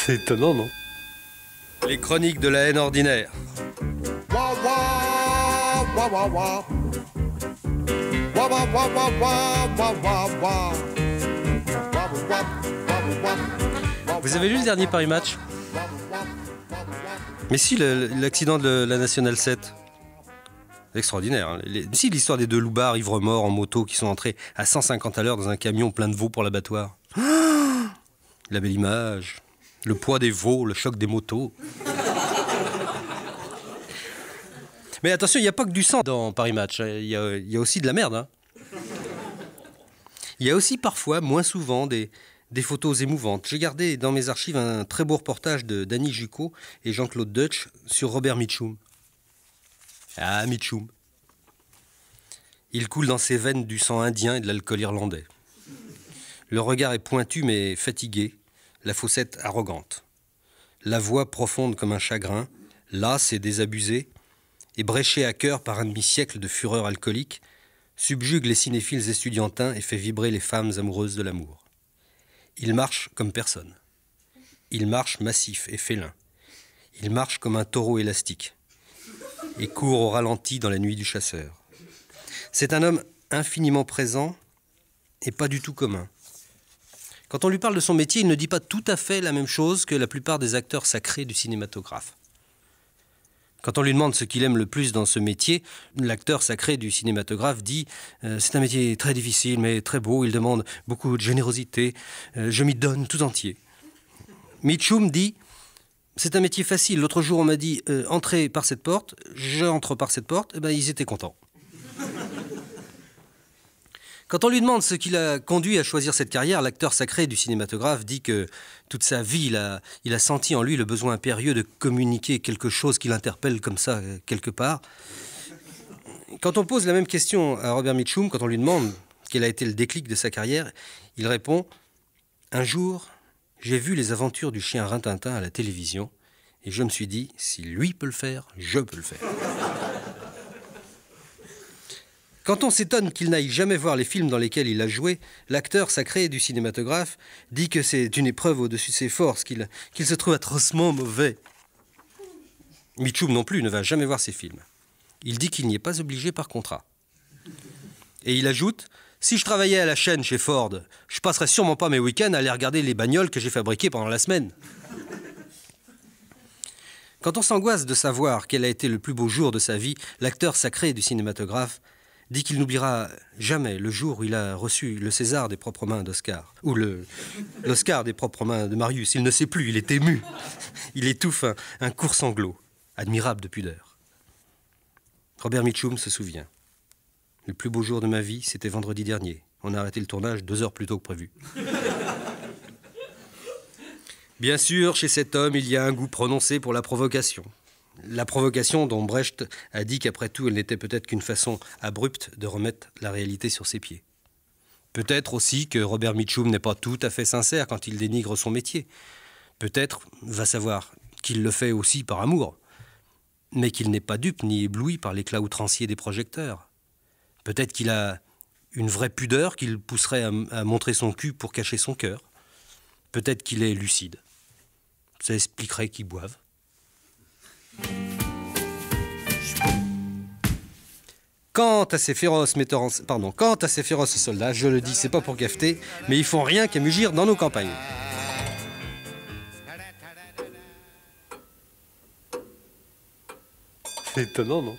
C'est étonnant, non? Les chroniques de la haine ordinaire. Vous avez lu le dernier Paris Match? Mais si, l'accident de la Nationale 7. Extraordinaire. Hein. Si, l'histoire des deux loupards ivres-morts en moto qui sont entrés à 150 à l'heure dans un camion plein de veaux pour l'abattoir. La belle image. Le poids des veaux, le choc des motos. Mais attention, il n'y a pas que du sang dans Paris Match. Il y a aussi de la merde. Hein. Il y a aussi parfois, moins souvent, des photos émouvantes. J'ai gardé dans mes archives un très beau reportage de Danny Jucot et Jean-Claude Deutsch sur Robert Mitchum. Ah, Mitchum. Il coule dans ses veines du sang indien et de l'alcool irlandais. Le regard est pointu mais fatigué, la fossette arrogante. La voix profonde comme un chagrin, lasse et désabusée, et bréchée à cœur par un demi-siècle de fureur alcoolique, subjugue les cinéphiles estudiantins et fait vibrer les femmes amoureuses de l'amour. Il marche comme personne. Il marche massif et félin. Il marche comme un taureau élastique et court au ralenti dans la nuit du chasseur. C'est un homme infiniment présent et pas du tout commun. Quand on lui parle de son métier, il ne dit pas tout à fait la même chose que la plupart des acteurs sacrés du cinématographe. Quand on lui demande ce qu'il aime le plus dans ce métier, l'acteur sacré du cinématographe dit « C'est un métier très difficile, mais très beau, il demande beaucoup de générosité, je m'y donne tout entier. » Mitchum dit « C'est un métier facile, l'autre jour on m'a dit « Entrez par cette porte », j'entre par cette porte, et ben ils étaient contents. » Quand on lui demande ce qui l'a conduit à choisir cette carrière, l'acteur sacré du cinématographe dit que toute sa vie, il a senti en lui le besoin impérieux de communiquer quelque chose qui l'interpelle comme ça, quelque part. Quand on pose la même question à Robert Mitchum, quand on lui demande quel a été le déclic de sa carrière, il répond « Un jour, j'ai vu les aventures du chien Rintintin à la télévision et je me suis dit, si lui peut le faire, je peux le faire. » Quand on s'étonne qu'il n'aille jamais voir les films dans lesquels il a joué, l'acteur sacré du cinématographe dit que c'est une épreuve au-dessus de ses forces, qu'il se trouve atrocement mauvais. Mitchum non plus ne va jamais voir ces films. Il dit qu'il n'y est pas obligé par contrat. Et il ajoute « Si je travaillais à la chaîne chez Ford, je passerais sûrement pas mes week-ends à aller regarder les bagnoles que j'ai fabriquées pendant la semaine. » Quand on s'angoisse de savoir quel a été le plus beau jour de sa vie, l'acteur sacré du cinématographe dit qu'il n'oubliera jamais le jour où il a reçu le César des propres mains d'Oscar, ou l'Oscar des propres mains de Marius. Il ne sait plus, il est ému. Il étouffe un court sanglot, admirable de pudeur. Robert Mitchum se souvient. Le plus beau jour de ma vie, c'était vendredi dernier. On a arrêté le tournage 2 heures plus tôt que prévu. Bien sûr, chez cet homme, il y a un goût prononcé pour la provocation. La provocation dont Brecht a dit qu'après tout, elle n'était peut-être qu'une façon abrupte de remettre la réalité sur ses pieds. Peut-être aussi que Robert Mitchum n'est pas tout à fait sincère quand il dénigre son métier. Peut-être, va savoir, qu'il le fait aussi par amour, mais qu'il n'est pas dupe ni ébloui par l'éclat outrancier des projecteurs. Peut-être qu'il a une vraie pudeur qui le pousserait à montrer son cul pour cacher son cœur. Peut-être qu'il est lucide. Ça expliquerait qu'il boive. Quant à ces féroces soldats, je le dis, c'est pas pour gafeter, mais ils font rien qu'à mugir dans nos campagnes. C'est étonnant, non?